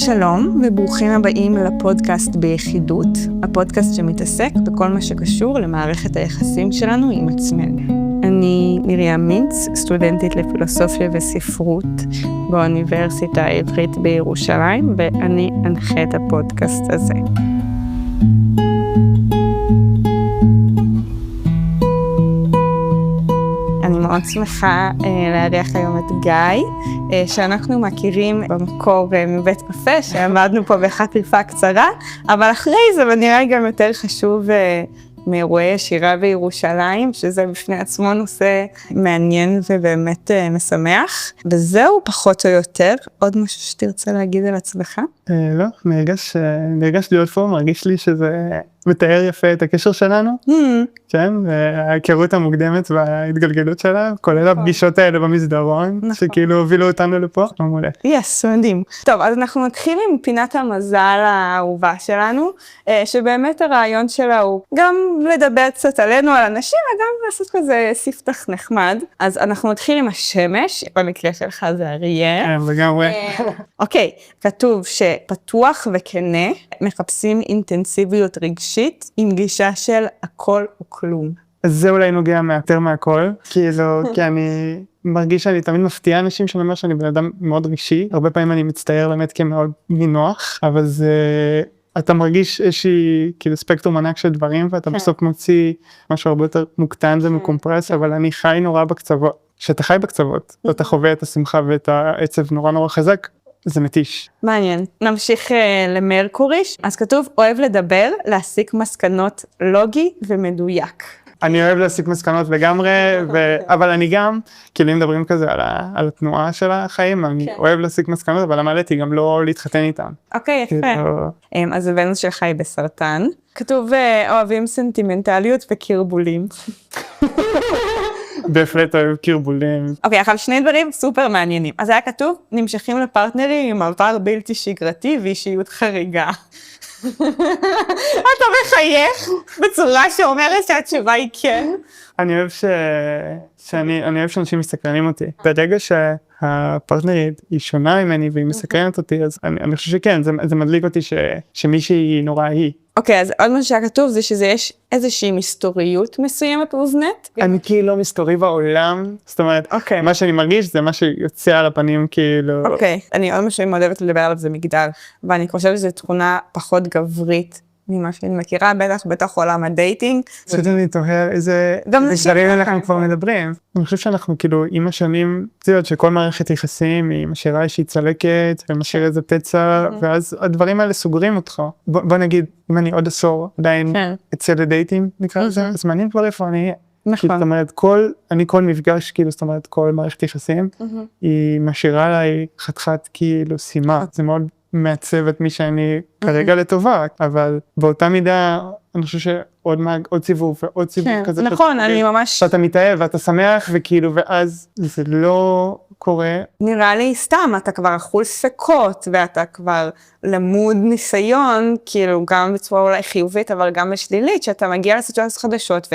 שלום וברוכים הבאים לפודקאסט ביחידות, הפודקאסט שמתעסק בכל מה שקשור למערכת היחסים שלנו עם עצמנו. אני מרים מינץ, סטודנטית לפילוסופיה וספרות באוניברסיטה העברית בירושלים, ואני אנחה את הפודקאסט הזה. אני מאוד שמחה לארח היום את גיא, שאנחנו מכירים במקור מבית קפה, שעמדנו פה בחטיפה קצרה, אבל אחרי זה ונראה גם יותר חשוב מאירועי שירה בירושלים, שזה בפני עצמו נושא מעניין ובאמת משמח. וזהו פחות או יותר. עוד משהו שתרצה להגיד על עצמך? לא, נרגש להיות פה, מרגיש לי שזה מתאר יפה את הקשר שלנו, כן, וההיכרות המוקדמת וההתגלגלות שלה, כולל הפגישות האלה במסדרון, שכאילו הובילו אותנו לפה, מעולה. יס, מדהים. טוב, אז אנחנו נתחיל עם פינת המזל האהובה שלנו, שבאמת הרעיון שלה הוא גם לדבר קצת עלינו, על אנשים, וגם לעשות כזה ספתח נחמד. אז אנחנו נתחיל עם השמש, במקרה שלך זה אריה. כן, וגם אוקיי, כתוב שפתוח וכנה, מחפשים אינטנסיביות רגשית, עם גישה של הכל או כלום. אז זה אולי נוגע יותר מהכל, כי אני מרגיש שאני תמיד מפתיע אנשים שאני אומר שאני בן אדם מאוד רגשי, הרבה פעמים אני מצטער באמת כמאוד נינוח, אבל אתה מרגיש איזושהי כאילו ספקטרום ענק של דברים, ואתה בסוף מוציא משהו הרבה יותר מוקטן ומקומפרס, אבל אני חי נורא בקצוות. כשאתה חי בקצוות, ואתה חווה את השמחה ואת העצב נורא נורא חזק, זה מתיש. מעניין. נמשיך למרקוריש. אז כתוב, אוהב לדבר, להסיק מסקנות לוגי ומדויק. אני אוהב להסיק מסקנות לגמרי, אבל אני גם, כאילו אם מדברים כזה על התנועה של החיים, אני אוהב להסיק מסקנות, אבל למדתי גם לא להתחתן איתם. אוקיי, יפה. אז הוונוס שלך היא בסרטן. כתוב, אוהבים סנטימנטליות וקרבולים. בהחלט אוהב קרבולים. אוקיי, עכשיו שני דברים סופר מעניינים. אז היה כתוב, נמשכים לפרטנרים עם עבר בלתי שגרתי ואישיות חריגה. אתה מחייך בצורה שאומרת שהתשובה היא כן. אני אוהב אני אוהב שאנשים מסתכלים אותי. ברגע שהפרטנרית היא שונה ממני והיא מסתכלת אותי, אז אני חושב שכן, זה מדליק אותי שמישהי נורא היא. אוקיי, אז עוד מה שהיה כתוב זה שזה יש איזושהי מסתוריות מסוימת מובנית. אני כאילו לא מסתורי בעולם, זאת אומרת, מה שאני מרגיש זה מה שיוצא על הפנים כאילו. אוקיי, אני עוד משהו מאוד אוהבת לדבר עליו זה מגדל, ואני חושבת שזו תכונה פחות גברית ממה שאני מכירה, בטח בתוך עולם הדייטינג. אני תוהה איזה גדרים אנחנו כבר מדברים. אני חושב שאנחנו כאילו עם השנים, יודעת שכל מערכת יחסים היא משאירה איזושהי צלקת, ומשאיר איזה פצע, ואז הדברים האלה סוגרים אותך. בוא נגיד, אם אני עוד עשור עדיין אצא לדייטים נקרא לזה, אז מעניין כבר איפה אני אהיה. נכון. זאת אומרת, כל מפגש, כאילו, זאת אומרת, כל מערכת יחסים, היא משאירה עליי חתיכת כאילו סימה. זה מאוד מעצב את מי שאני כרגע לטובה, אבל באותה מידה, אני חושב שעוד סיבוב ועוד סיבוב כזה. נכון, אני ממש... שאתה מתאהב ואתה שמח, וכאילו, ואז זה לא קורה. נראה לי סתם, אתה כבר אכול ספקות, ואתה כבר למוד ניסיון, כאילו, גם בצורה אולי חיובית, אבל גם בשלילית, שאתה מגיע לסיטואציות חדשות,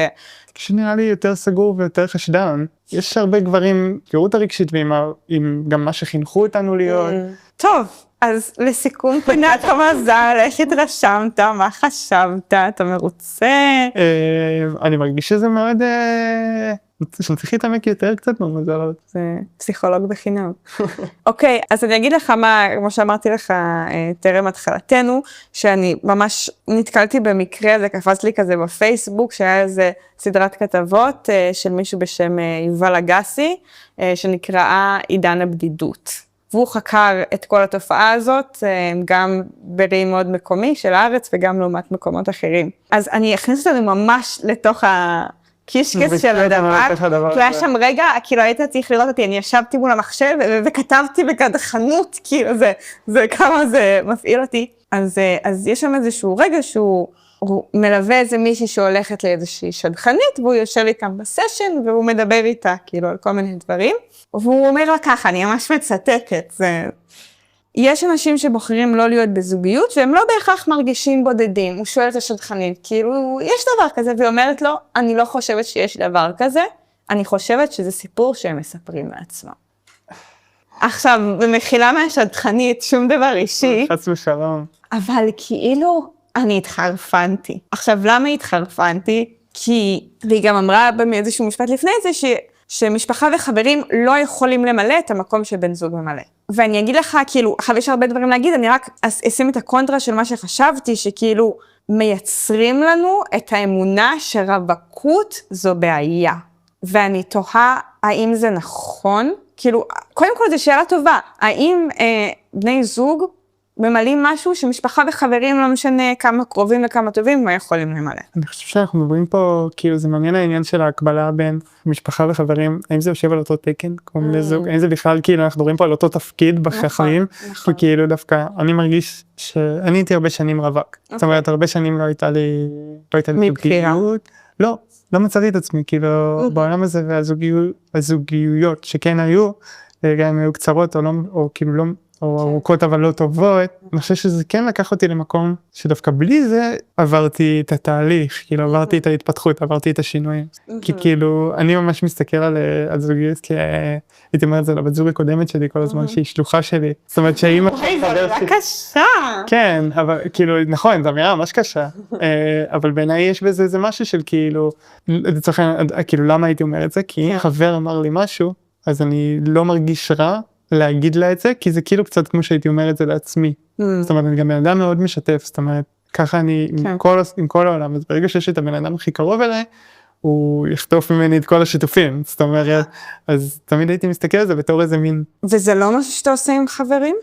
שנראה לי יותר סגור ויותר חשדן. יש הרבה גברים, גירות הרגשית, ועם גם מה שחינכו אותנו להיות. טוב. אז לסיכום פינת המזל, איך התרשמת, מה חשבת, אתה מרוצה? אני מרגיש שזה מאוד... שאני צריך להתעמק יותר קצת במזלות. זה פסיכולוג בחינם. אוקיי, אז אני אגיד לך מה, כמו שאמרתי לך, טרם התחלתנו, שאני ממש נתקלתי במקרה, זה קפץ לי כזה בפייסבוק, שהיה איזה סדרת כתבות של מישהו בשם יובל אגסי, שנקראה עידן הבדידות. והוא חקר את כל התופעה הזאת, גם בראי מאוד מקומי של הארץ, וגם לעומת מקומות אחרים. אז אני אכניס אותנו ממש לתוך הקישקס של הדבר, כי היה שם רגע, כאילו היית צריך לראות אותי, אני ישבתי מול המחשב, וכתבתי בקדחנות, כאילו זה כמה זה מפעיל אותי. אז יש שם איזשהו רגע שהוא מלווה איזה מישהי שהולכת לאיזושהי שדכנית, והוא יושב איתם בסשן, והוא מדבר איתה, כאילו, על כל מיני דברים. והוא אומר לה ככה, אני ממש מצטטת, יש אנשים שבוחרים לא להיות בזוגיות, והם לא בהכרח מרגישים בודדים. הוא שואל את השדכנית, כאילו, יש דבר כזה, והיא אומרת לו, אני לא חושבת שיש דבר כזה, אני חושבת שזה סיפור שהם מספרים לעצמם. עכשיו, במחילה מהשדכנית, שום דבר אישי, חס ושלום. אבל כאילו אני התחרפנתי. עכשיו, למה התחרפנתי? והיא גם אמרה באיזשהו משפט לפני זה, שמשפחה וחברים לא יכולים למלא את המקום שבן זוג ממלא. ואני אגיד לך, כאילו, עכשיו יש הרבה דברים להגיד, אני רק אשים את הקונטרה של מה שחשבתי, שכאילו מייצרים לנו את האמונה שרווקות זו בעיה. ואני תוהה, האם זה נכון? כאילו, קודם כל זו שאלה טובה. האם בני זוג ממלאים משהו שמשפחה וחברים, לא משנה כמה קרובים וכמה טובים, מה יכולים למלא? אני חושב שאנחנו מדברים פה, כאילו זה מעניין העניין של ההקבלה בין משפחה וחברים, האם זה יושב על אותו תקן, כמו בני זוג, האם זה בכלל, כאילו אנחנו מדברים פה על אותו תפקיד בחיים, וכאילו דווקא אני מרגיש שאני הייתי הרבה שנים רווק, זאת אומרת הרבה שנים לא הייתה לי זוגיות, לא מצאתי את עצמי, כאילו בעולם הזה והזוגיות שכן היו, גם היו קצרות או כאילו לא, או ארוכות אבל לא טובות, אני חושב שזה כן לקח אותי למקום שדווקא בלי זה עברתי את התהליך, כאילו עברתי את ההתפתחות, עברתי את השינויים, כי כאילו אני ממש מסתכל על זוגיות, כי הייתי אומר את זה לבת זוג הקודמת שלי כל הזמן, שהיא שלוחה שלי, זאת אומרת שהיא אוי, זו אמירה קשה. כן, אבל כאילו נכון, זו אמירה ממש קשה, אבל בעיניי יש בזה איזה משהו של כאילו, כאילו למה הייתי אומר את זה? כי חבר אמר לי משהו, אז אני לא מרגיש רע, להגיד לה את זה, כי זה כאילו קצת כמו שהייתי אומר את זה לעצמי. זאת אומרת, אני גם בן אדם מאוד משתף, זאת אומרת, ככה אני עם כל העולם, אז ברגע שיש את הבן אדם הכי קרוב אליי, הוא יחטוף ממני את כל השיתופים, זאת אומרת, אז תמיד הייתי מסתכל על זה בתור איזה מין... וזה לא משהו שאתה עושה עם חברים?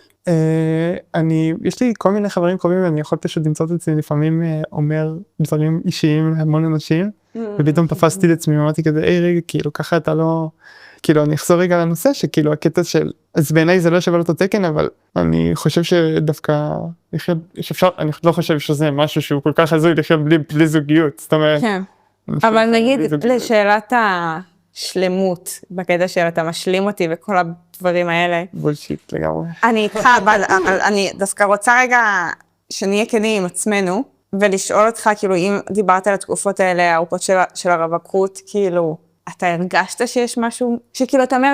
יש לי כל מיני חברים קרובים, ואני יכול פשוט למצוא את עצמי, לפעמים אומר דברים אישיים להמון אנשים, ופתאום תפסתי את עצמי, אמרתי כזה, רגע, כאילו, ככה אתה לא... כאילו אני אחזור רגע לנושא שכאילו הקטע של, אז בעיניי זה לא יושב על אותו תקן, אבל אני חושב שדווקא, אני לא חושב שזה משהו שהוא כל כך הזוי לחיות בלי זוגיות, זאת אומרת. כן, אבל נגיד לשאלת השלמות, בקטע של אתה משלים אותי וכל הדברים האלה. בולשיט לגמרי. אני איתך, אבל אני דווקא רוצה רגע שנהיה כנים עם עצמנו, ולשאול אותך, כאילו אם דיברת על התקופות האלה, הארוכות של הרווקות, כאילו, אתה הרגשת שיש משהו, שכאילו אתה אומר,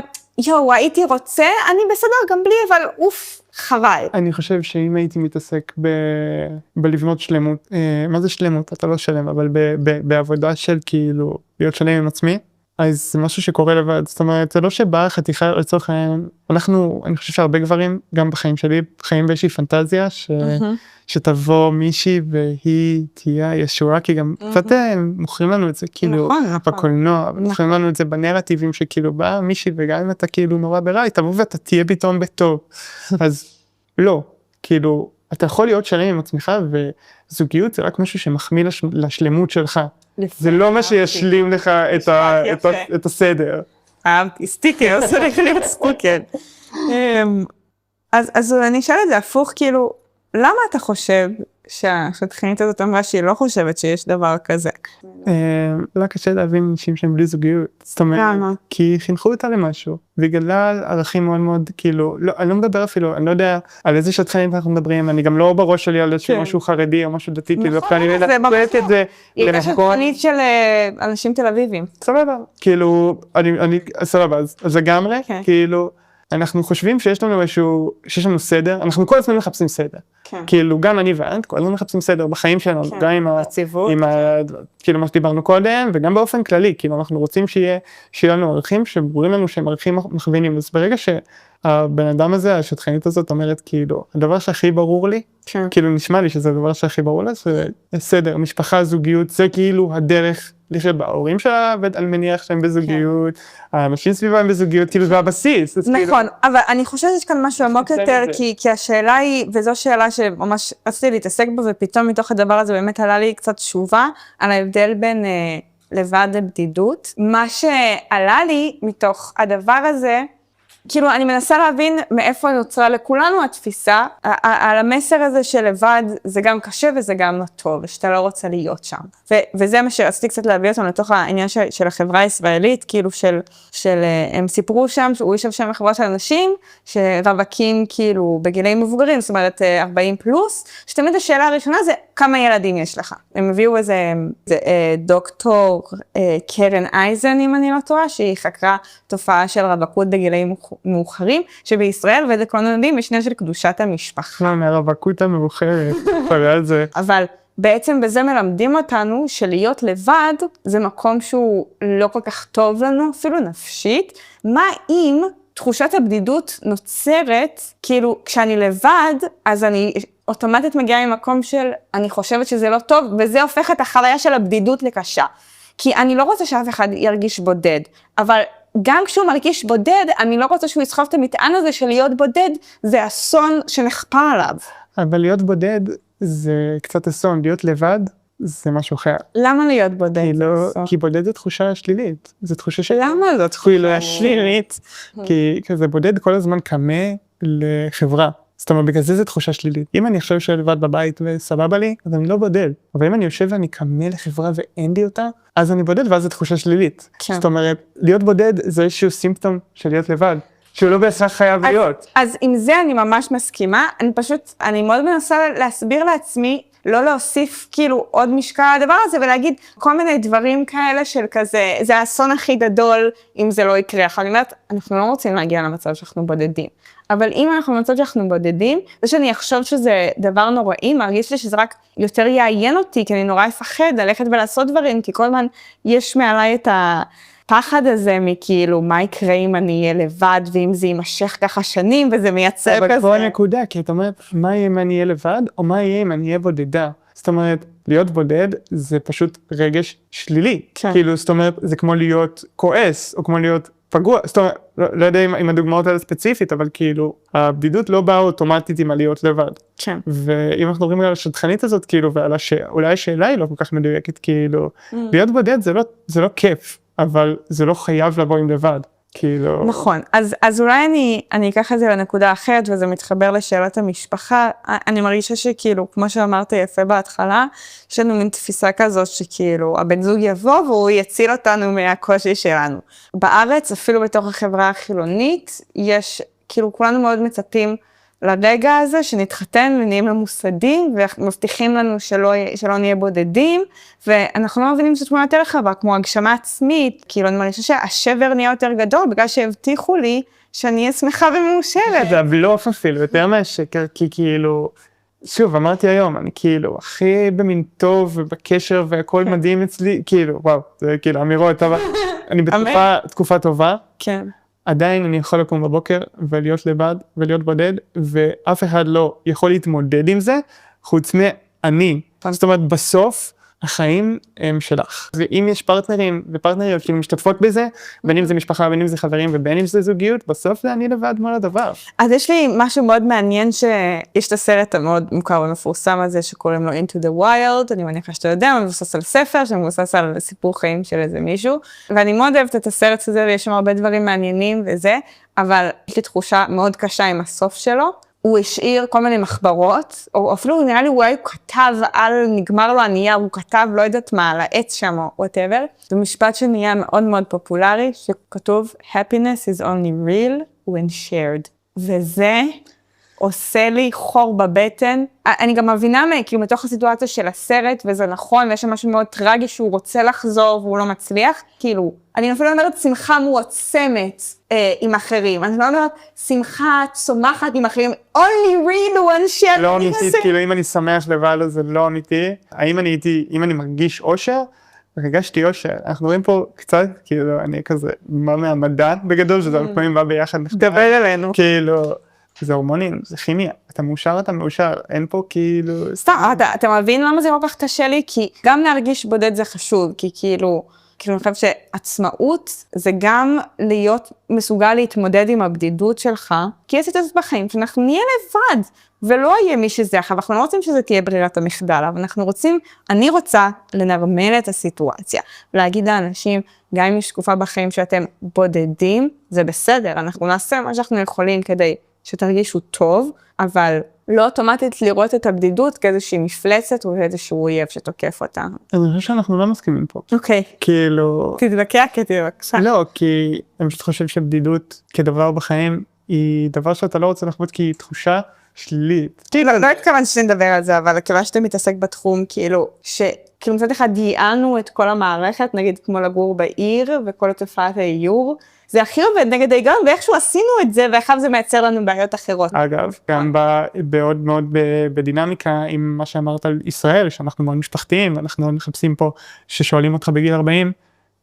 הייתי רוצה, אני בסדר גם בלי, אבל אוף, חבל. אני חושב שאם הייתי מתעסק בלבנות שלמות, מה זה שלמות? אתה לא שלם, אבל בעבודה של כאילו, להיות שלם עם עצמי, אז זה משהו שקורה לבד, זאת אומרת, זה לא שבאה חתיכה לצורך העניין, אני חושב שהרבה גברים, גם בחיים שלי, חיים באיזושהי פנטזיה, שתבוא מישהי והיא תהיה הישורה, כי גם קצת מוכרים לנו את זה, כאילו, בקולנוע, מוכרים לנו את זה בנרטיבים, שכאילו באה מישהי, וגם אם אתה כאילו נורא ברע, תבוא ואתה תהיה פתאום בטוב, אז לא, כאילו, אתה יכול להיות שלם עם עצמך, וזוגיות זה רק משהו שמחמיא לשלמות שלך, זה לא מה שישלים לך את הסדר. אהבתי, סטיקר, צריך להיות סטיקר. אז אני אשאל את זה הפוך, כאילו, למה אתה חושב שהשדכנית הזאת אמרה שהיא לא חושבת שיש דבר כזה? לא קשה להבין אנשים שהם בלי זוגיות, זאת אומרת, כי חינכו אותה למשהו, וגדלה על ערכים מאוד מאוד, כאילו, אני לא מדבר אפילו, אני לא יודע על איזה שדכנית אנחנו מדברים, אני גם לא בראש שלי על איזשהו משהו חרדי או משהו דתי, כאילו, זה ממש את זה, היא שדכנית של אנשים תל אביבים. סבבה, כאילו, סבבה, אז לגמרי, כאילו, אנחנו חושבים שיש לנו סדר, אנחנו כל הזמן מחפשים סדר. כאילו גם אני ואת, כל הזמן מחפשים סדר בחיים שלנו, גם עם כאילו מה שדיברנו קודם, וגם באופן כללי, כאילו אנחנו רוצים שיהיה לנו ערכים שברורים לנו שהם ערכים מכווינים, אז ברגע שהבן אדם הזה, השדכנית הזאת אומרת כאילו, הדבר שהכי ברור לי, כאילו נשמע לי שזה הדבר שהכי ברור לה, זה סדר, משפחה, זוגיות, זה כאילו הדרך לחיות בהורים שלה, ואני מניח שהם בזוגיות, האנשים סביבה הם בזוגיות, כאילו זה הבסיס. נכון, אבל אני חושבת שיש כאן משהו עמוק יותר, כי השאלה היא, וזו שאלה שממש רציתי להתעסק בה, ופתאום מתוך הדבר הזה באמת עלה לי קצת תשובה, על ההבדל בין לבד לבדידות. מה שעלה לי מתוך הדבר הזה, כאילו אני מנסה להבין מאיפה נוצרה לכולנו התפיסה, על המסר הזה של לבד זה גם קשה וזה גם לא טוב, ושאתה לא רוצה להיות שם. וזה מה שרציתי קצת להביא אותם לתוך העניין של החברה הישראלית, כאילו הם סיפרו שם, שהוא יושב שם בחברה של אנשים, שרווקים כאילו בגילים מבוגרים, זאת אומרת 40 פלוס, שתמיד השאלה הראשונה זה כמה ילדים יש לך. הם הביאו איזה דוקטור קרן אייזן, אם אני לא טועה, שהיא חקרה תופעה של רווקות בגילים מאוחרים, שבישראל ולקולנודים יש עניין של קדושת המשפחה. מהרווקות המאוחרת, על זה. אבל בעצם בזה מלמדים אותנו שלהיות לבד זה מקום שהוא לא כל כך טוב לנו, אפילו נפשית. מה אם תחושת הבדידות נוצרת, כאילו כשאני לבד, אז אני אוטומטית מגיעה ממקום של אני חושבת שזה לא טוב, וזה הופך את החוויה של הבדידות לקשה. כי אני לא רוצה שאף אחד ירגיש בודד, אבל גם כשהוא מרגיש בודד, אני לא רוצה שהוא יסחוב את המטען הזה של להיות בודד, זה אסון שנכפה עליו. אבל להיות בודד זה קצת אסון, להיות לבד זה משהו אחר. למה להיות בודד? כי בודד זו תחושה שלילית, זו תחושה של... למה זאת תחושה שלילית? כי כזה בודד כל הזמן קמה לחברה. זאת אומרת, בגלל זה תחושה שלילית. אם אני חושב שאני לבד בבית וסבבה לי, אז אני לא בודד. אבל אם אני יושב ואני קמה לחברה ואין לי אותה, אז אני בודד ואז זו תחושה שלילית. כן. זאת אומרת, להיות בודד זה איזשהו סימפטום של להיות לבד. שהוא לא בהכרח חייב להיות. אז עם זה אני ממש מסכימה, אני מאוד מנסה להסביר לעצמי, לא להוסיף כאילו עוד משקל לדבר הזה, ולהגיד כל מיני דברים כאלה של כזה, זה האסון הכי גדול אם זה לא יקרה. אני אומרת, אנחנו לא רוצים להגיע למצב שאנחנו בודדים, אבל אם אנחנו במצב שאנחנו בודדים, זה שאני אחשוב שזה דבר נוראי, מרגיש לי שזה רק יותר יעיין אותי, כי אני נורא אפחד ללכת ולעשות דברים, כי כל הזמן יש מעליי את הפחד הזה מכאילו, מה יקרה אם אני אהיה לבד, ואם זה יימשך ככה שנים, וזה מייצר כזה. אבל פה הנקודה, כי את אומרת, מה יהיה אם אני אהיה לבד, או מה יהיה אם אני אהיה בודדה? זאת אומרת, להיות בודד זה פשוט רגש שלילי. כן. כאילו, זאת אומרת, זה כמו להיות כועס, או כמו להיות פגוע. זאת אומרת, לא יודע אם הדוגמאות האלה ספציפית, אבל כאילו, הבדידות לא באה אוטומטית עם להיות לבד. כן. ואם אנחנו מדברים על השטחנית הזאת, כאילו, ועל אולי השאלה היא לא כל כך מדויקת, כאילו, להיות בודד זה לא כיף. אבל זה לא חייב לבוא עם לבד, כאילו... נכון, אז אולי אני אקח את זה לנקודה אחרת, וזה מתחבר לשאלת המשפחה. אני מרגישה שכאילו, כמו שאמרת יפה בהתחלה, יש לנו מין תפיסה כזאת שכאילו, הבן זוג יבוא והוא יציל אותנו מהקושי שלנו. בארץ, אפילו בתוך החברה החילונית, יש, כאילו, כולנו מאוד מצפים לרגע הזה שנתחתן ונהיים ממוסדים, ומבטיחים לנו שלא נהיה בודדים, ואנחנו לא מבינים שזו תמונה יותר רחבה, כמו הגשמה עצמית, כאילו אני מרגישה שהשבר נהיה יותר גדול, בגלל שהבטיחו לי שאני אהיה שמחה ומאושרת. זה הבלוף אפילו, יותר מהשקר, כי כאילו, שוב, אמרתי היום, אני כאילו הכי במין טוב ובקשר והכל מדהים אצלי, כאילו, וואו, זה כאילו אמירות, אבל אני בתקופה טובה. כן. עדיין אני יכול לקום בבוקר ולהיות לבד ולהיות בודד, ואף אחד לא יכול להתמודד עם זה, חוץ מאני. זאת אומרת, בסוף החיים הם שלך. ואם יש פרטנרים ופרטנריות כאילו משתתפות בזה, בין אם זה משפחה, בין אם זה חברים ובין אם זה זוגיות, בסוף זה אני לבד מול הדבר. אז יש לי משהו מאוד מעניין שיש את הסרט המאוד מוכר ומפורסם הזה שקוראים לו Into the Wild, אני מניחה שאתה יודע, הוא מבוסס על ספר שמבוסס על סיפור חיים של איזה מישהו, ואני מאוד אוהבת את הסרט הזה ויש שם הרבה דברים מעניינים וזה, אבל יש לי תחושה מאוד קשה עם הסוף שלו. הוא השאיר כל מיני מחברות, או אפילו נראה לי הוא כתב על, נגמר לו הנייר, הוא כתב לא יודעת מה, על העץ שם או whatever. זה משפט שנהיה מאוד מאוד פופולרי, שכתוב, happiness is only real when shared. וזה עושה לי חור בבטן. אני גם מבינה כאילו מתוך הסיטואציה של הסרט, וזה נכון, ויש שם משהו מאוד טרגי שהוא רוצה לחזור והוא לא מצליח. כאילו, אני אפילו אומרת שמחה מועצמת עם אחרים. אני לא אומרת שמחה צומחת עם אחרים. only real one share. לא אמיתית, כאילו אם אני שמח לבד אז זה לא אמיתי. אם אני מרגיש אושר, הרגשתי אושר. אנחנו רואים פה קצת, כאילו אני כזה, מה מהמדע בגדול, שזה הרבה פעמים בא ביחד. דבר אלינו. כאילו... זה הורמונים, זה כימיה, אתה מאושר, אין פה כאילו... סתם, אתה מבין למה זה כל כך קשה לי? כי גם להרגיש בודד זה חשוב, כי כאילו אני חושב שעצמאות זה גם להיות מסוגל להתמודד עם הבדידות שלך, כי יש את זה בחיים, שאנחנו נהיה לבד, ולא יהיה מי שזה אחר, אנחנו לא רוצים שזה תהיה ברירת המחדל, אבל אני רוצה לנרמל את הסיטואציה, להגיד לאנשים, גם אם יש תקופה בחיים שאתם בודדים, זה בסדר, אנחנו נעשה מה שאנחנו יכולים כדי שתרגישו טוב, אבל לא אוטומטית לראות את הבדידות כאיזושהי מפלצת או איזשהו אויב שתוקף אותה. אני חושב שאנחנו לא מסכימים פה. אוקיי. כאילו... תתווכח בבקשה. לא, כי אני פשוט חושב שבדידות כדבר בחיים היא דבר שאתה לא רוצה לחוות כי היא תחושה שלילית. לא התכוון שנדבר על זה, אבל כיוון שאתה מתעסק בתחום, כאילו מצד אחד ייעלנו את כל המערכת, נגיד כמו לגור בעיר וכל תופעת האיור, זה הכי עובד נגד ההיגיון, ואיכשהו עשינו את זה, ואחר זה מייצר לנו בעיות אחרות. אגב, גם בעוד מאוד בדינמיקה עם מה שאמרת על ישראל, שאנחנו מאוד משפחתיים, ואנחנו מאוד מחפשים פה, ששואלים אותך בגיל 40,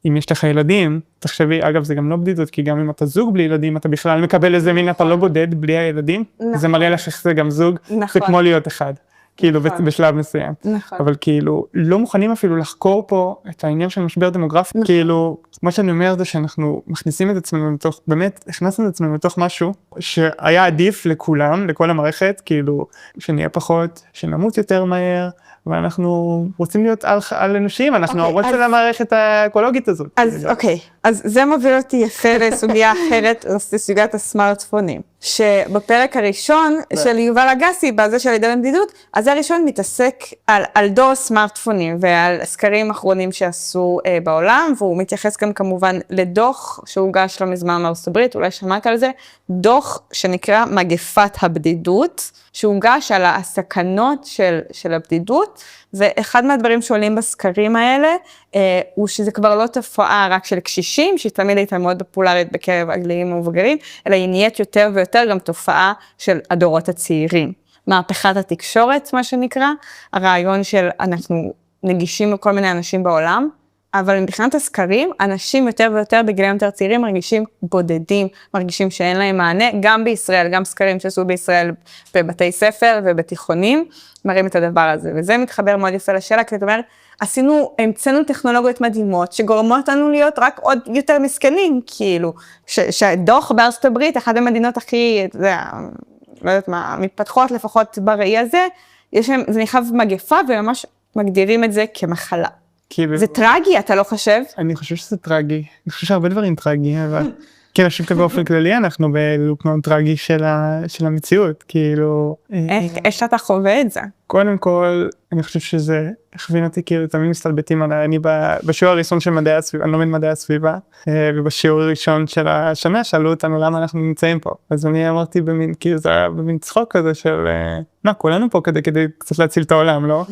אם יש לך ילדים, תחשבי, אגב זה גם לא בדידות, כי גם אם אתה זוג בלי ילדים, אתה בכלל מקבל איזה מין, אתה לא בודד בלי הילדים, זה מראה לך שזה גם זוג, זה כמו להיות אחד. כאילו בשלב מסוים, אבל כאילו לא מוכנים אפילו לחקור פה את העניין של משבר דמוגרפי, כאילו מה שאני אומר זה שאנחנו מכניסים את עצמנו לתוך, באמת הכנסנו את עצמנו לתוך משהו שהיה עדיף לכולם, לכל המערכת, כאילו שנהיה פחות, שנמות יותר מהר, ואנחנו רוצים להיות על אנושיים, אנחנו רוצים למערכת האקולוגית הזאת. אז אוקיי, אז זה מוביל אותי יפה לסוגיה אחרת, לסוגיית הסמארטפונים, שבפרק הראשון של יובל אגסי, בזה של עידן בדידות, אז הראשון מתעסק על דור סמארטפונים ועל סקרים אחרונים שעשו בעולם, והוא מתייחס גם כמובן לדוח שהוגש לא מזמן מארצות הברית, אולי שמעת על זה, דוח שנקרא מגפת הבדידות, שהוגש על הסכנות של הבדידות, ואחד מהדברים שעולים בסקרים האלה, הוא שזה כבר לא תופעה רק של קשישים, שהיא תמיד הייתה מאוד פופולרית בקרב הגליים ומבוגרים, אלא היא נהיית יותר ויותר גם תופעה של הדורות הצעירים. מהפכת התקשורת, מה שנקרא, הרעיון של אנחנו נגישים לכל מיני אנשים בעולם, אבל מבחינת הסקרים, אנשים יותר ויותר בגילאים יותר צעירים מרגישים בודדים, מרגישים שאין להם מענה, גם בישראל, גם סקרים שעשו בישראל בבתי ספר ובתיכונים, מראים את הדבר הזה, וזה מתחבר מאוד יפה לשאלה, כי זאת אומרת, המצאנו טכנולוגיות מדהימות, שגורמות לנו להיות רק עוד יותר מסכנים, כאילו, שהדוח בארצות הברית, אחת המדינות הכי, לא יודעת מה, מתפתחות לפחות בראי הזה, זה נחשב מגפה, וממש מגדירים את זה כמחלה. זה טרגי, אתה לא חושב? אני חושב שזה טרגי, אני חושב שהרבה דברים טרגי, אבל כן, אני חושב באופן כללי אנחנו בלוק מאוד טרגי של המציאות, כאילו... איך שאתה חווה את זה? קודם כל, אני חושב שזה הכווין אותי, כאילו תמיד מסתלבטים עליי, אני בשיעור הראשון של מדעי הסביבה, אני לומד מדעי הסביבה, ובשיעור הראשון של השנה שאלו אותנו למה אנחנו נמצאים פה, אז אני אמרתי במין, כאילו זה היה במין צחוק כזה של, כולנו פה כדי קצת להציל את העולם, לא?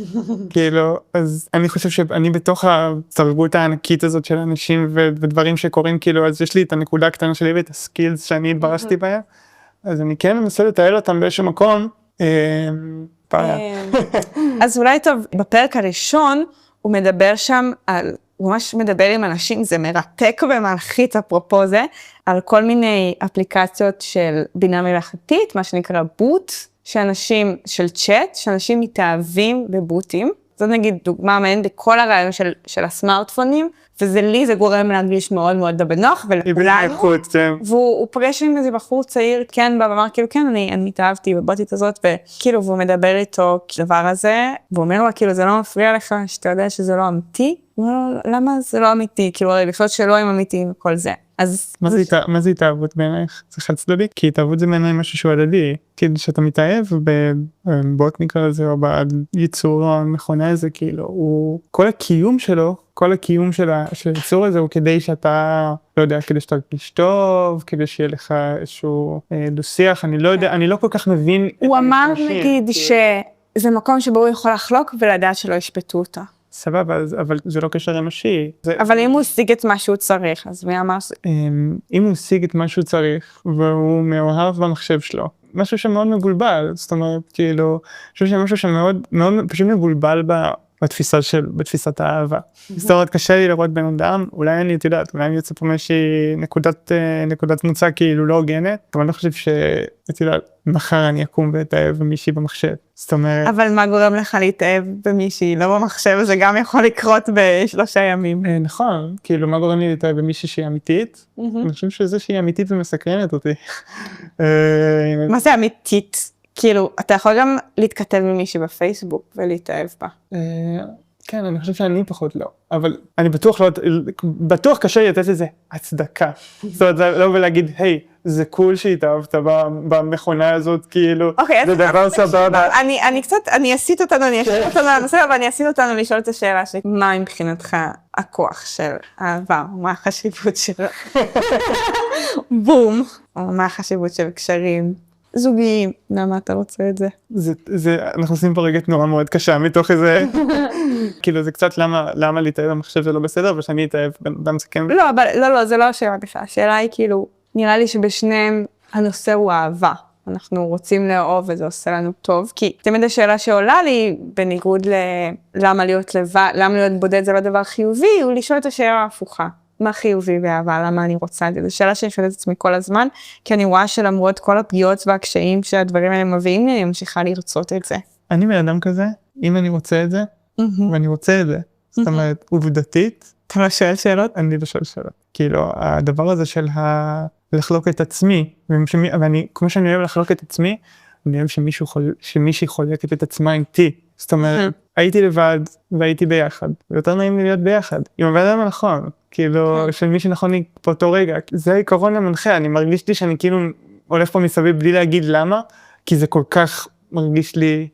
כאילו, אז אני חושב שאני בתוך התרבות הענקית הזאת של אנשים ודברים שקורים, כאילו, אז יש לי את הנקודה הקטנה שלי ואת הסקילס שאני התברשתי בהם, אז אני כן מנסה לתאר אותם באיזשהו מקום, אז אולי טוב, בפרק הראשון הוא מדבר שם הוא ממש מדבר עם אנשים, זה מרתק ומלחיץ אפרופו זה, על כל מיני אפליקציות של בינה מלאכותית, מה שנקרא בוט, של צ'אט, שאנשים מתאהבים בבוטים. זאת נגיד דוגמה מעין בכל הרעיון של הסמארטפונים, וזה לי, זה גורם להרגיש מאוד מאוד בנוח, והוא פגש עם איזה בחור צעיר, כן, ואמר כאילו, כן, אני התאהבתי בבוטית הזאת, וכאילו, והוא מדבר איתו דבר הזה, והוא אומר לו, כאילו, זה לא מפריע לך, שאתה יודע שזה לא אמיתי? הוא אומר לו, למה זה לא אמיתי? כאילו, לחיות שלא הם אמיתיים וכל זה. מה זה התאהבות בעינייך? זה חד צדדי? כי התאהבות זה בעיניי משהו שהוא הדדי. כאילו שאתה מתאהב בבוט נקרא לזה, או ביצור המכונה הזה, כאילו, כל הקיום שלו, כל הקיום של היצור הזה הוא כדי שאתה, לא יודע, כדי שאתה תרגיש טוב, כדי שיהיה לך איזשהו דו-שיח, אני לא יודע, אני לא כל כך מבין. הוא אמר נגיד שזה מקום שבו הוא יכול לחלוק ולדעת שלא ישפטו אותה. סבבה, אבל זה לא קשר אנושי. אבל אם הוא השיג את מה שהוא צריך, אז מי אמר? אם הוא השיג את מה שהוא צריך, והוא מאוהב במחשב שלו, משהו שמאוד מבולבל, זאת אומרת, כאילו, אני חושב שמשהו שמאוד פשוט מבולבל בתפיסת האהבה. זאת אומרת, קשה לי לראות בן אדם, אולי אני יודעת, אולי אני יוצא פה מאיזושהי נקודת מוצא כאילו לא הוגנת, אבל אני לא חושב מחר אני אקום ואתאהב במישהי במחשב. זאת אומרת... אבל מה גורם לך להתאהב במישהי? לא במחשב, זה גם יכול לקרות ב3 ימים. נכון, כאילו מה גורם לי להתאהב במישהי שהיא אמיתית? אני חושב שזה שהיא אמיתית ומסקרנת אותי. מה זה אמיתית? כאילו, אתה יכול גם להתכתב עם מישהי בפייסבוק ולהתאהב בה. כן, אני חושב שאני פחות לא, אבל אני בטוח קשה לי לתת לזה הצדקה. זאת אומרת, זה לא ולהגיד, היי, זה קול שהתאהבת במכונה הזאת, כאילו, זה דבר סבבה. אני אסיט אותנו לנושא, אבל אני אסיט אותנו לשאול את השאלה שלי, מה מבחינתך הכוח של אהבה, מה החשיבות של בום, או מה החשיבות של קשרים זוגיים. למה אתה רוצה את זה? אנחנו עושים פה רגע תנועה מאוד קשה מתוך איזה, כאילו זה קצת למה להתאהב במחשב זה לא בסדר, ושאני אתאהב בן אדם זה כן. לא, זה לא השאלה בכלל. השאלה היא כאילו, נראה לי שבשניהם הנושא הוא אהבה. אנחנו רוצים לאהוב וזה עושה לנו טוב, כי תמיד השאלה שעולה לי, בניגוד למה להיות לבד, למה להיות בודד זה לא דבר חיובי, הוא לשאול את השאלה ההפוכה. מה חיובי באהבה, למה אני רוצה את זה? זו שאלה שאני שואלת את עצמי כל הזמן, כי אני רואה שלמרות כל הפגיעות והקשיים שהדברים האלה מביאים לי, אני ממשיכה לרצות את זה. אני בן אדם כזה, אם אני רוצה את זה, ואני רוצה את זה, זאת אומרת, עובדתית, אתה לא שואל שאלות? אני לא שואל שאלות. כאילו, הדבר הזה של לחלוק את עצמי, ואני, כמו שאני אוהב לחלוק את עצמי, אני אוהב שמישהי חולקת את עצמה איתי. זאת אומרת, הייתי לבד והייתי ביחד, ויותר נעים לי להיות ביחד, עם הבן אדם הנכון, כאילו, של מי שנכון לי באותו רגע. זה העיקרון המנחה, אני מרגיש לי שאני כאילו הולך פה מסביב בלי להגיד למה, כי זה כל כך מרגיש לי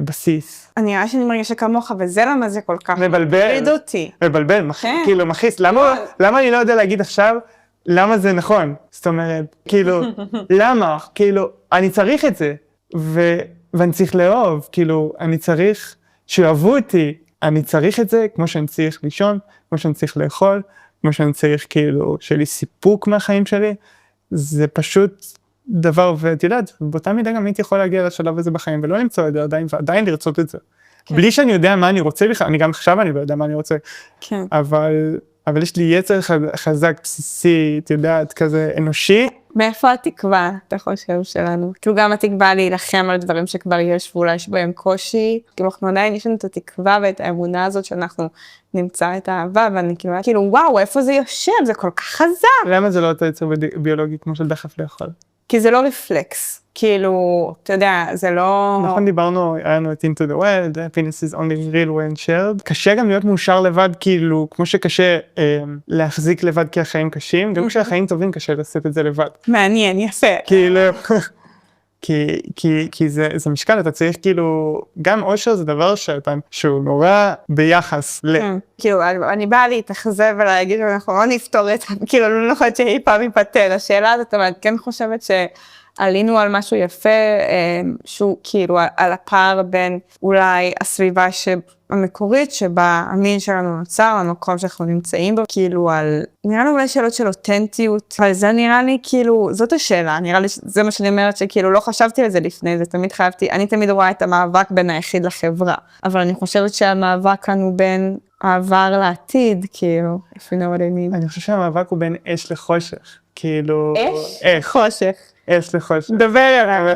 בסיס. אני רואה שאני מרגישה כמוך, וזה למה זה כל כך מבלבל, אותי. מבלבל, כאילו מכעיס, למה אני לא יודע להגיד עכשיו, למה זה נכון? זאת אומרת, כאילו, למה? כאילו, אני צריך את זה, ואני צריך לאהוב, כאילו, אני צריך שאוהבו אותי, אני צריך את זה, כמו שאני צריך לישון, כמו שאני צריך לאכול, כמו שאני צריך, כאילו, שלי סיפוק מהחיים שלי, זה פשוט דבר, ואת יודעת, באותה מידה גם הייתי יכול להגיע לשלב הזה בחיים, ולא למצוא את זה עדיין, ועדיין לרצות את זה. בלי שאני יודע מה אני רוצה בכלל, אני גם עכשיו אני לא יודע מה אני רוצה, אבל יש לי יצר חזק, בסיסי, את יודעת, כזה אנושי. מאיפה התקווה, אתה חושב שלנו? כאילו גם התקווה להילחם על דברים שכבר יש, ואולי יש בהם קושי, כאילו אנחנו עדיין יש לנו את התקווה ואת האמונה הזאת שאנחנו נמצא את האהבה, ואני כאילו וואו, איפה זה יושב? זה כל כך חזק. למה זה לא אותו יצר ביולוגי כמו של דחף לאכול? כי זה לא רפלקס, כאילו, אתה יודע, זה לא... נכון, דיברנו, היה לנו את Into the World, happiness is only real when shared. קשה גם להיות מאושר לבד, כאילו, כמו שקשה להחזיק לבד כי החיים קשים, גם כשהחיים טובים קשה לשאת את זה לבד. מעניין, יפה. כאילו, כי זה משקל, אתה צריך כאילו, גם אושר זה דבר שהוא נורא ביחס ל... כאילו, אני באה להתאכזב ולהגיד שאנחנו לא נפתור את זה, כאילו, לא נכון שאי פעם ייפתר. השאלה הזאת, אבל אני כן חושבת שעלינו על משהו יפה, שהוא כאילו על הפער בין אולי הסביבה המקורית שבה המין שלנו נוצר, המקום שאנחנו נמצאים בו, כאילו על, נראה לי אולי שאלות של אותנטיות, אבל זה נראה לי כאילו, זאת השאלה, נראה לי זה מה שאני אומרת שכאילו לא חשבתי על זה לפני, זה תמיד חייבתי, אני תמיד רואה את המאבק בין היחיד לחברה, אבל אני חושבת שהמאבק כאן הוא בין העבר לעתיד, כאילו, if you know what I mean. אני חושב שהמאבק הוא בין אש לחושך, כאילו... אש? חושך. אש לחושך. דבר עליו.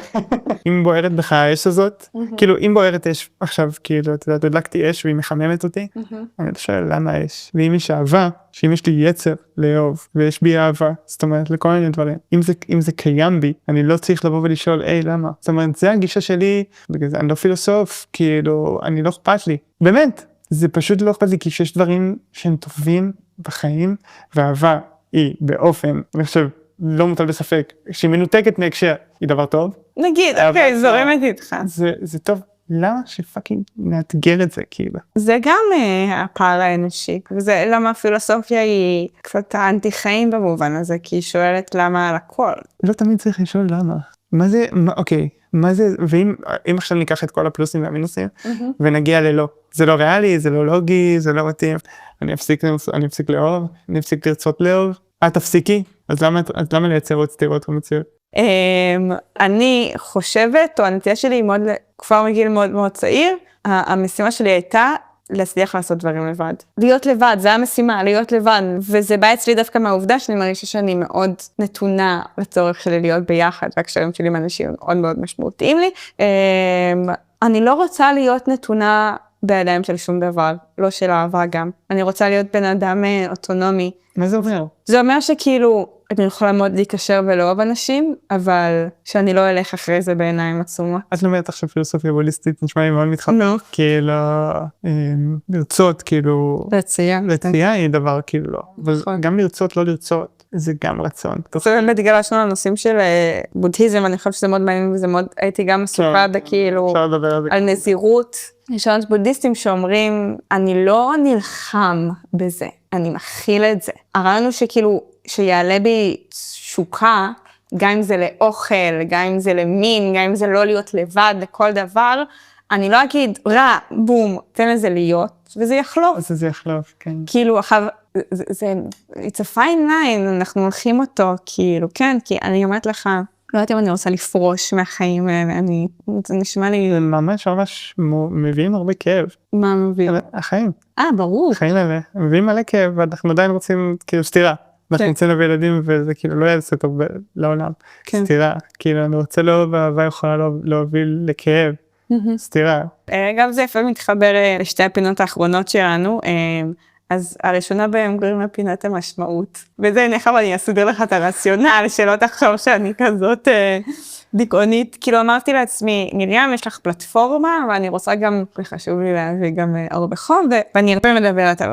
אם בוערת בך האש הזאת, כאילו אם בוערת אש עכשיו, כאילו, אתה יודע, הדלקתי אש והיא מחממת אותי, אני שואל למה אש? ואם יש אהבה, שאם יש לי יצר לאהוב, ויש בי אהבה, זאת אומרת, לכל מיני דברים, אם זה קיים בי, אני לא צריך לבוא ולשאול, למה? זאת אומרת, זה הגישה שלי, בגלל זה אני לא פילוסוף, כאילו, אני לא אכפת לי. באמת, זה פשוט לא אכפת לי, כי שיש דברים שהם טובים בחיים, ואהבה היא באופן, אני חושב, לא מוטל בספק, שהיא מנותקת מהקשר, היא דבר טוב. נגיד, אוקיי, זורמת איתך. זה טוב. למה שפאקינג נאתגר את זה, כאילו? זה גם הפער האנושי, וזה למה הפילוסופיה היא קצת האנטי חיים במובן הזה, כי היא שואלת למה על הכל. לא תמיד צריך לשאול למה. מה זה, אוקיי, מה זה, ואם עכשיו ניקח את כל הפלוסים והמינוסים, ונגיע ללא. זה לא ריאלי, זה לא לוגי, זה לא מתאים. אני אפסיק לאהוב, אני אפסיק לרצות לאהוב. תפסיקי, אז למה לייצר עוד סתירות במציאות? אני חושבת, או הנטייה שלי מאוד, כבר מגיל מאוד מאוד צעיר, המשימה שלי הייתה להצליח לעשות דברים לבד. להיות לבד, זה המשימה, להיות לבד, וזה בא אצלי דווקא מהעובדה שאני מרגישה שאני מאוד נתונה לצורך שלי להיות ביחד, והקשרים שלי עם אנשים מאוד מאוד משמעותיים לי. אני לא רוצה להיות נתונה בידיים של שום דבר, לא של אהבה גם. אני רוצה להיות בן אדם אוטונומי. מה זה אומר? זה אומר שכאילו, אני יכולה מאוד להיקשר ולאהוב אנשים, אבל שאני לא אלך אחרי זה בעיניים עצומות. את לומדת עכשיו פילוסופיה הוליסטית, נשמע לי מאוד מתחבר. כאילו, לרצות, כאילו... רצייה היא דבר, כאילו לא. אבל גם לרצות, לא לרצות, זה גם רצון. זה באמת גלשנו לנושאים של בודהיזם, אני חושבת שזה מאוד מעניין, וזה מאוד, הייתי גם עסוקה כאילו, על נזירות. יש לנו בודהיסטים שאומרים, אני לא נלחם בזה, אני מכיל את זה. הרעיון הוא שכאילו, שיעלה בי שוקה, גם אם זה לאוכל, גם אם זה למין, גם אם זה לא להיות לבד, לכל דבר, אני לא אגיד, רע, בום, תן לזה להיות, וזה יחלוף. אז זה יחלוף, כן. כאילו, אחר, זה, it's a fine line, אנחנו הולכים אותו, כאילו, כן, כי אני אומרת לך, לא יודעת אם אני רוצה לפרוש מהחיים האלה, זה נשמע לי... זה ממש מביאים הרבה כאב. מה מביא? החיים. ברור. החיים האלה, מביאים מלא כאב, ואנחנו עדיין רוצים, כאילו, סתירה. אנחנו רוצים להביא ילדים, וזה כאילו לא יעשה טוב לעולם. סתירה, כאילו, אני רוצה לאהוב, ואהבה יכולה להוביל לכאב. סתירה. גם זה יפה מתחבר לשתי הפינות האחרונות שלנו, אז הראשונה בהם קוראים לפינת המשמעות, וזה נחם אני אסדר לך את הרציונל, שלא תחשוב שאני כזאת דיכאונית, כאילו אמרתי לעצמי, מרים יש לך פלטפורמה, ואני רוצה גם, וחשוב לי להביא גם אור בחום, ואני הרבה מדברת על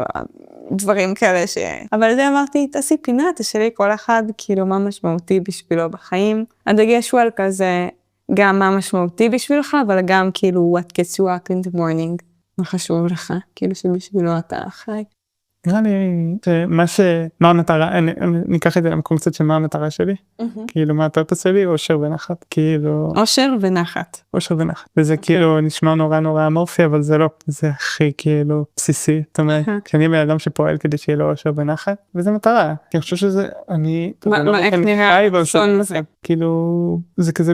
דברים כאלה אבל זה אמרתי, תעשי פינה, תשאלי כל אחד, כאילו מה משמעותי בשבילו בחיים, הדגש הוא על כזה, גם מה משמעותי בשבילך, אבל גם כאילו what gets you up in the morning, מה חשוב לך, כאילו שבשבילו אתה חי. נראה לי מה המטרה, ניקח את זה למקום קצת של מה המטרה שלי, כאילו מה הפרפס שלי, אושר ונחת, כאילו... אושר ונחת. אושר ונחת, וזה כאילו נשמע נורא אמורפי, אבל זה לא, זה הכי כאילו בסיסי, זאת אומרת, כשאני בן אדם שפועל כדי שיהיה לו אושר ונחת, וזה מטרה, כי אני חושב שזה, איך נראה הרצון הזה? כאילו, זה כזה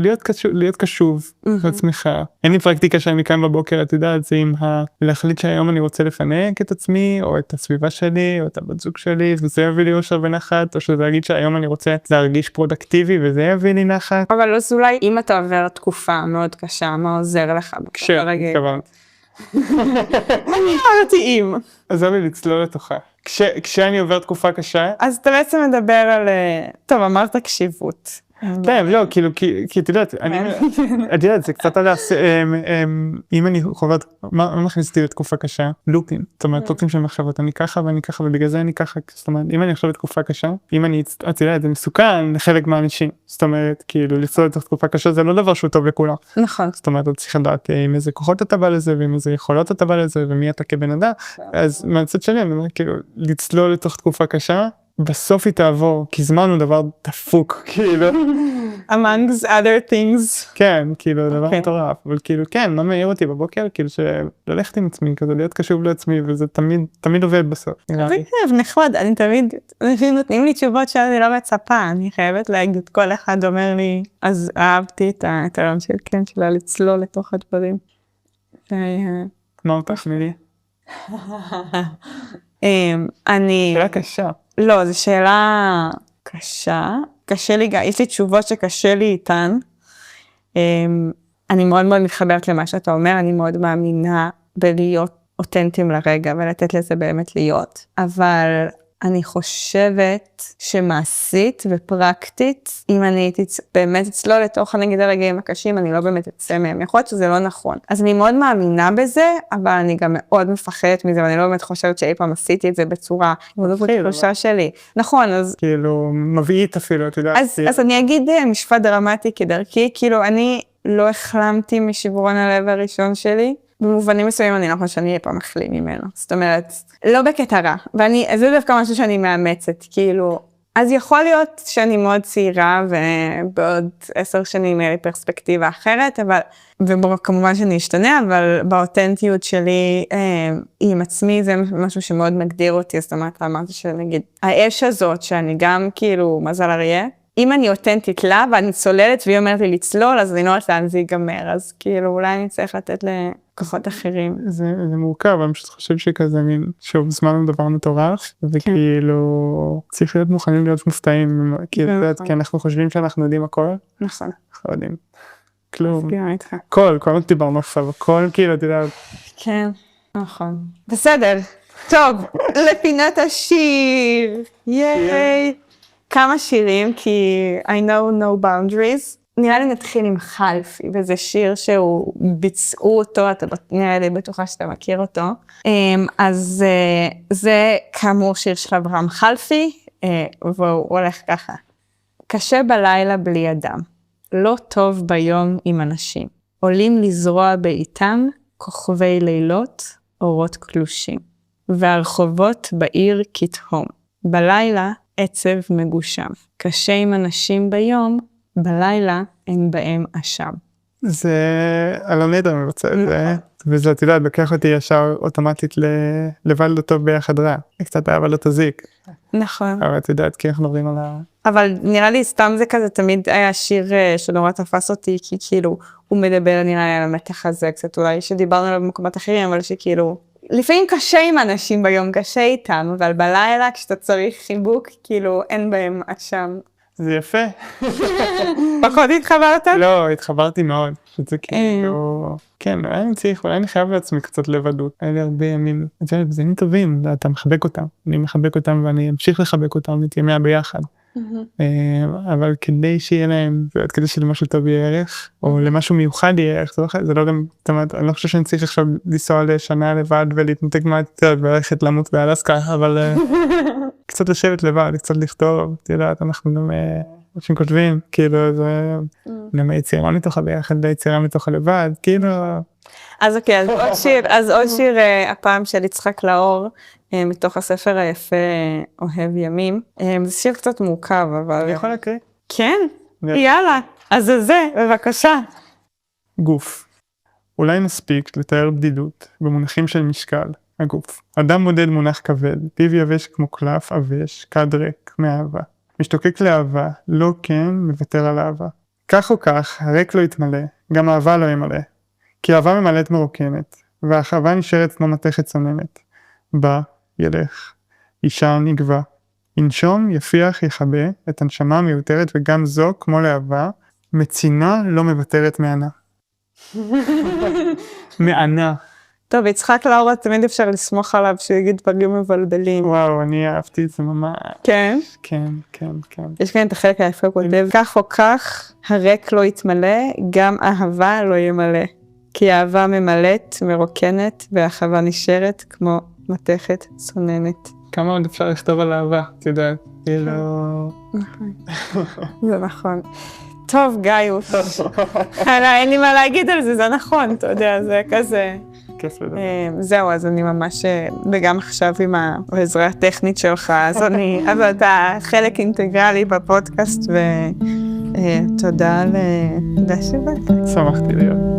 להיות קשוב לעצמך. אין לי פרקטיקה שאני קם בבוקר, את יודעת, זה עם להחליט שהיום אני רוצה לפנק את עצמי, או את הסביבה שלי, או את הבת זוג שלי, וזה יביא לי אושר ונחת, או שזה להגיד שהיום אני רוצה להרגיש פרודקטיבי, וזה יביא לי נחת. אבל אז אולי, אם אתה עובר תקופה מאוד קשה, מה עוזר לך? אני אמרתי אם. עזר לי לצלול לתוכה. כשאני עובר תקופה קשה... אז אתה בעצם מדבר על... טוב, אמרת קשיבות. כן, לא, כאילו, כי את יודעת, את יודעת, זה קצת עלה, אם אני חובת, מה מכניסתי לתקופה קשה? לופים, זאת אומרת, לופים של מחשבות, אני ככה ואני ככה, ובגלל זה אני ככה, זאת אומרת, אם אני עכשיו בתקופה קשה, אם אני, את יודעת, זה מסוכן לחלק מהאנשים, זאת אומרת, כאילו, לצלול לתוך תקופה קשה, זה לא דבר שהוא טוב לכולם. נכון. זאת אומרת, אתה צריך לדעת עם איזה כוחות אתה בא לזה, ועם איזה יכולות אתה בא לזה, ומי אתה כבן אדם, אז מהצד שלי, אני אומר, כאילו, לצלול לתוך תקופה קשה, בסוף היא תעבור, כי זמן הוא דבר דפוק, כאילו. amongst other things. כן, כאילו, דבר מטורף, אבל כאילו, כן, מה מעיר אותי בבוקר, כאילו, שללכת עם עצמי, כזה להיות קשוב לעצמי, וזה תמיד עובד בסוף. זה נחמד, אני תמיד, נותנים לי תשובות שאני לא מצפה, אני חייבת להגיד, כל אחד אומר לי, אז אהבתי את הרעיון של כן, שלה לצלול לתוך הדברים. מה אותך, מילי? שאלה קשה. לא, זו שאלה קשה. קשה לי, יש לי תשובות שקשה לי איתן. אני מאוד מתחברת למה שאתה אומר, אני מאוד מאמינה בלהיות אותנטיים לרגע, ולתת לזה באמת להיות. אבל אני חושבת שמעשית ופרקטית, אם אני הייתי באמת אצלו לתוך נגיד הרגעים הקשים, אני לא באמת אצא מהם. יכול להיות שזה לא נכון. אז אני מאוד מאמינה בזה, אבל אני גם מאוד מפחדת מזה, ואני לא באמת חושבת שאי פעם עשיתי את זה בצורה, זו תחושה שלי. נכון, אז... כאילו, מבעית אפילו, אתה יודע. אז אני אגיד משפט דרמטי כדרכי, כאילו אני לא החלמתי משברון הלב הראשון שלי, במובנים מסוימים אני לא חושבת שאני אהיה פעם מחלים ממנו. זאת אומרת, לא בקטע רע. זה דווקא משהו שאני מאמצת, כאילו, אז יכול להיות שאני מאוד צעירה, ובעוד 10 שנים יהיה לי פרספקטיבה אחרת, וכמובן שאני אשתנה, אבל באותנטיות שלי עם עצמי, זה משהו שמאוד מגדיר אותי, זאת אומרת, אמרתי שנגיד, האש הזאת, שאני גם כאילו מזל אריה, אם אני אותנטית לה, ואני צוללת, והיא אומרת לי לצלול, אז אני לא יודעת לאן זה ייגמר, אז כאילו, אולי אני צריך לתת לכוחות אחרים. זה מורכב, אני פשוט חושב שכזה מין, שוב, זמן הוא דבר מטורף, וכאילו, צריך להיות מוכנים להיות מופתעים, כי אנחנו חושבים שאנחנו יודעים הכל. נכון. אנחנו יודעים. כלום. כל דיברנו עכשיו, הכל כאילו, אתה יודע. כן, נכון. בסדר, טוב, לפינת השיר, ייי. כמה שירים, כי I know no boundaries. נראה לי נתחיל עם חלפי, וזה שיר שהוא ביצעו אותו, נראה לי בטוחה שאתה מכיר אותו. אז זה כאמור שיר של אברהם חלפי, והוא הולך ככה. קשה בלילה בלי אדם, לא טוב ביום עם אנשים. עולים לזרוע בעיתם כוכבי לילות, אורות קלושים. והרחובות בעיר כתהום. בלילה, עצב מגושם. קשה עם אנשים ביום, בלילה אין בהם אשם. זה אלון עדר מבצע את זה, וזה, את יודעת, לוקח אותי ישר אוטומטית לבד לא טוב ביחד רע. קצת אהבה לא תזיק. נכון. אבל את יודעת, כי אנחנו מדברים על אבל נראה לי סתם זה כזה, תמיד היה שיר שנורא תפס אותי, כי כאילו, הוא מדבר נראה לי על המתח הזה קצת, אולי שדיברנו עליו במקומות אחרים, אבל שכאילו, לפעמים קשה עם אנשים ביום, קשה איתם, אבל בלילה כשאתה צריך חיבוק, כאילו, אין בהם אשם. זה יפה. פחות התחברת? לא, התחברתי מאוד. שזה כאילו, כן, אולי אני חייב לעצמי קצת לבדות. היה לי הרבה ימים, זה ימים טובים, אתה מחבק אותם. אני מחבק אותם ואני אמשיך לחבק אותם, נתיימע ביחד. אבל כדי שיהיה להם, כדי שלמשהו טוב יהיה ערך, או למשהו מיוחד יהיה ערך, זה לא גם, זאת אומרת, אני לא חושב שאני צריך עכשיו לנסוע לשנה לבד ולהתנתק מהתת וללכת למות באלסקה, אבל קצת לשבת לבד, קצת לכתוב, את יודעת, אנחנו גם אנשים כותבים, כאילו זה גם היצירה מתוך הביחד, היצירה מתוך הלבד, כאילו. אז אוקיי, אז עוד שיר הפעם של יצחק לאור, מתוך הספר היפה אוהב ימים. זה שיר קצת מורכב, אבל... אני יכול להקריא? כן? יאללה. אז זה, בבקשה. גוף. אולי נספיק לתאר בדידות במונחים של משקל, הגוף. אדם מודד מונח כבד, פיו יבש כמו קלף אבש, כד ריק מאהבה. משתוקק לאהבה, לא כן מוותר על אהבה. כך או כך, הריק לא יתמלא, גם אהבה לא ימלא. כי אהבה ממלאת מרוקנת, והאהבה נשארת כמו מתכת צוננת. בא, ילך, אישה נגבה, ינשום, יפיח, יחבא, את הנשמה מיותרת וגם זו, כמו לאהבה, מצינה לא מוותרת מענה. מענה. טוב, יצחק לאור, תמיד אפשר לסמוך עליו שהוא יגיד דברים מבלבלים. וואו, אני אהבתי את זה ממש. כן? כן, כן, כן. יש כאן את החלק היפה כותב, כך או כך, הריק לא יתמלא, גם אהבה לא ימלא. כי אהבה ממלאת, מרוקנת, והאהבה נשארת כמו מתכת צוננת. כמה עוד אפשר לכתוב על אהבה, את יודעת? זה נכון. טוב, גאיוס. אין לי מה להגיד על זה, זה נכון, אתה יודע, זה כזה... כיף לדבר. זהו, אז אני ממש, וגם עכשיו עם העזרה הטכנית שלך, אז אתה חלק אינטגרלי בפודקאסט, ותודה שבאת. שמחתי להיות.